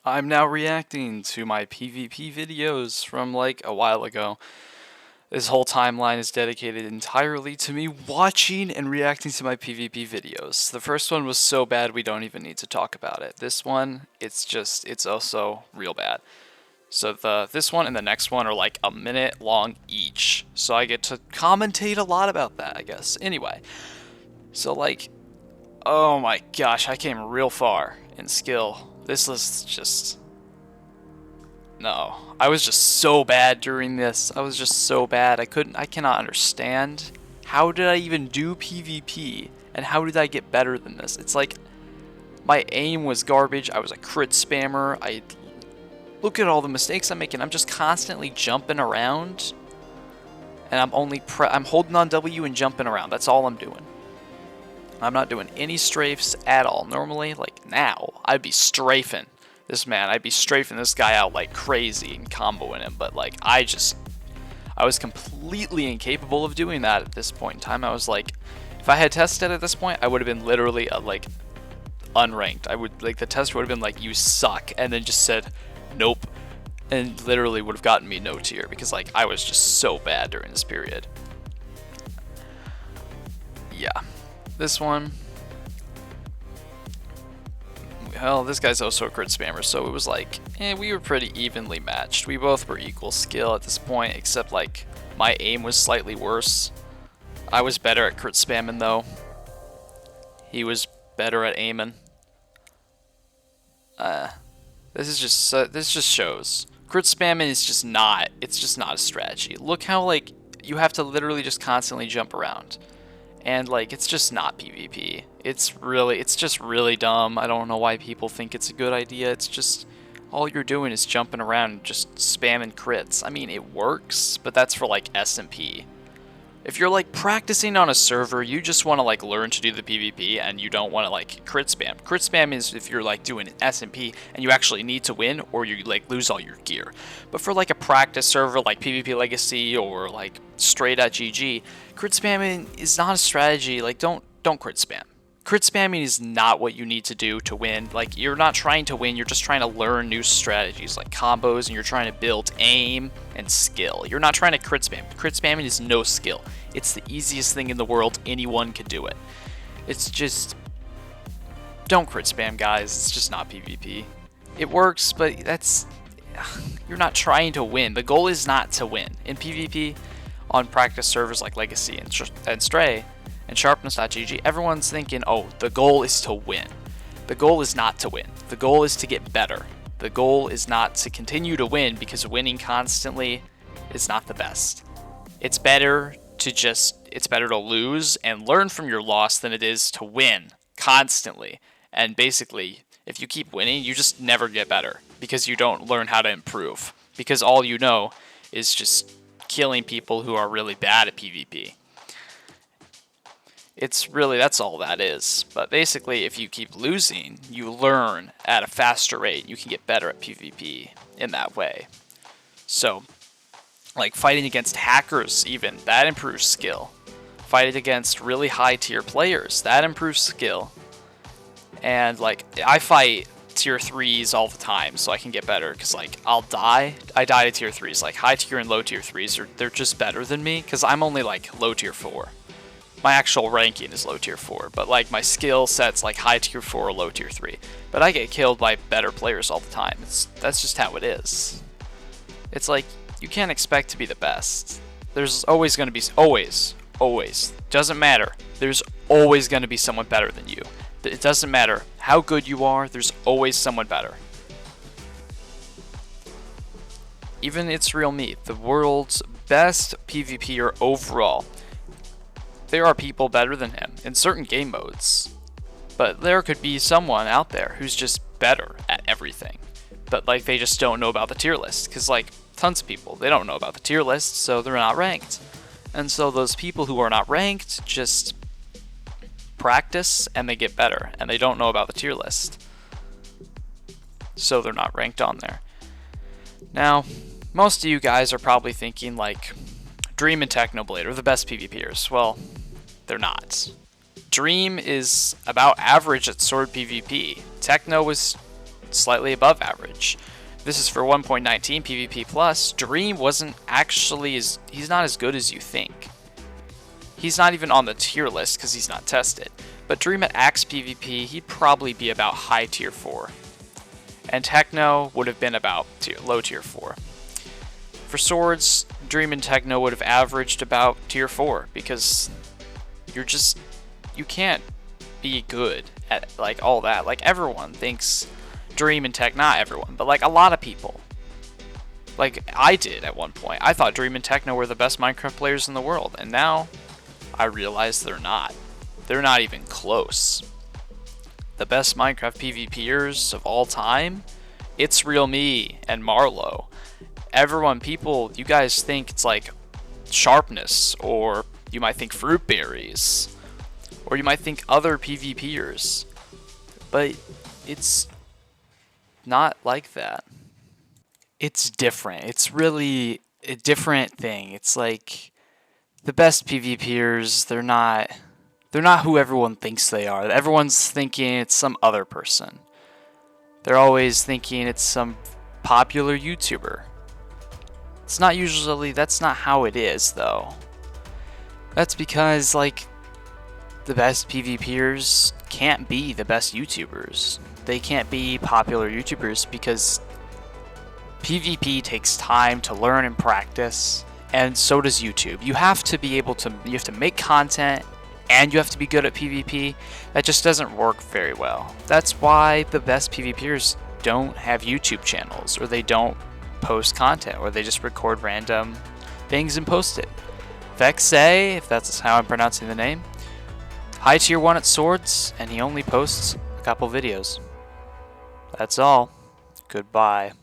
I'm now reacting to my PvP videos from like a while ago. This whole timeline is dedicated entirely to me watching and reacting to my PvP videos. The first one was so bad we don't even need to talk about it. This one, it's also real bad. So this one and the next one are like a minute long each. So I get to commentate a lot about that, I guess. Anyway, so like, oh my gosh, I came real far in skill. This was just... No. I was just so bad during this. I was just so bad. I cannot understand. How did I even do PvP? And how did I get better than this? It's like, my aim was garbage. I was a crit spammer. Look at all the mistakes I'm making. I'm just constantly jumping around. And I'm holding on W and jumping around. That's all I'm doing. I'm not doing any strafes at all. Normally, like now, I'd be strafing this man. I'd be strafing this guy out like crazy and comboing him. But like, I was completely incapable of doing that at this point in time. I was like, if I had tested at this point, I would have been literally like unranked. The test would have been like, you suck, and then just said nope, and literally would have gotten me no tier because like I was just so bad during this period. Yeah. This one, well, this guy's also a crit spammer, so it was like, we were pretty evenly matched. We both were equal skill at this point, except like my aim was slightly worse. I was better at crit spamming though. He was better at aiming. This just shows crit spamming is just not. It's just not a strategy. Look how like you have to literally just constantly jump around. And like, it's just not PvP. It's just really dumb. I don't know why people think it's a good idea. It's just, all you're doing is jumping around and just spamming crits. I mean, it works, but that's for like SMP. If you're like practicing on a server, you just want to like learn to do the PvP and you don't want to like crit spam. Crit spam is if you're like doing an SMP and you actually need to win or you like lose all your gear. But for like a practice server like PvP Legacy or like straight at GG, crit spamming is not a strategy. Like don't crit spam. Crit spamming is not what you need to do to win. Like, you're not trying to win, you're just trying to learn new strategies like combos, and you're trying to build aim and skill. You're not trying to crit spam. Crit spamming is no skill. It's the easiest thing in the world. Anyone could do it. It's just, don't crit spam, guys. It's just not PvP. It works, but you're not trying to win. The goal is not to win. In PvP, on practice servers like Legacy and Stray, and Sharpness.gg, everyone's thinking, oh, the goal is to win. The goal is not to win. The goal is to get better. The goal is not to continue to win, because winning constantly is not the best. It's better to lose and learn from your loss than it is to win constantly. And basically, if you keep winning, you just never get better, because you don't learn how to improve. Because all you know is just killing people who are really bad at PvP. That's all that is. But basically, if you keep losing, you learn at a faster rate. You can get better at PvP in that way. So, like fighting against hackers even, that improves skill. Fighting against really high tier players, that improves skill. And like, I fight tier 3s all the time so I can get better, because like, I die to tier 3s. Like high tier and low tier 3s, they're just better than me, because I'm only like low tier 4. My actual ranking is low tier 4, but like my skill set's like high tier 4 or low tier 3. But I get killed by better players all the time. That's just how it is. It's like, you can't expect to be the best. There's always going to be, always, doesn't matter. There's always going to be someone better than you. It doesn't matter how good you are, there's always someone better. Even It's Real Me, the world's best PvPer overall, there are people better than him in certain game modes, but there could be someone out there who's just better at everything, but like they just don't know about the tier list, because like tons of people, they don't know about the tier list, so they're not ranked. And so those people who are not ranked just practice and they get better, and they don't know about the tier list, so they're not ranked on there. Now, most of you guys are probably thinking like, Dream and Technoblade are the best PvPers. Well, they're not. Dream is about average at sword PvP. Techno is slightly above average. This is for 1.19 PvP plus. Dream wasn't actually he's not as good as you think. He's not even on the tier list because he's not tested. But Dream at Axe PvP, he'd probably be about high tier 4. And Techno would have been about low tier 4. For swords, Dream and Techno would have averaged about tier 4 because you can't be good at like all that. Like everyone thinks Dream and Tech, not everyone, but like a lot of people. Like I did at one point. I thought Dream and Techno were the best Minecraft players in the world, and now I realize they're not. They're not even close. The best Minecraft PvPers of all time, it's Real Me and Marlow. You guys think it's like sharpness, or you might think fruit berries, or you might think other PvPers, but it's not like that. It's different. It's really a different thing. It's like the best PvPers, they're not who everyone thinks they are. Everyone's thinking it's some other person. They're always thinking it's some popular YouTuber. That's not how it is though. That's because like the best PvPers can't be the best YouTubers. They can't be popular YouTubers because PvP takes time to learn and practice, and so does YouTube. You have to make content, and you have to be good at PvP. That just doesn't work very well. That's why the best PvPers don't have YouTube channels, or they don't post content, or they just record random things and post it. Vexay, if that's how I'm pronouncing the name, high tier 1 at swords, and he only posts a couple videos. That's all. Goodbye.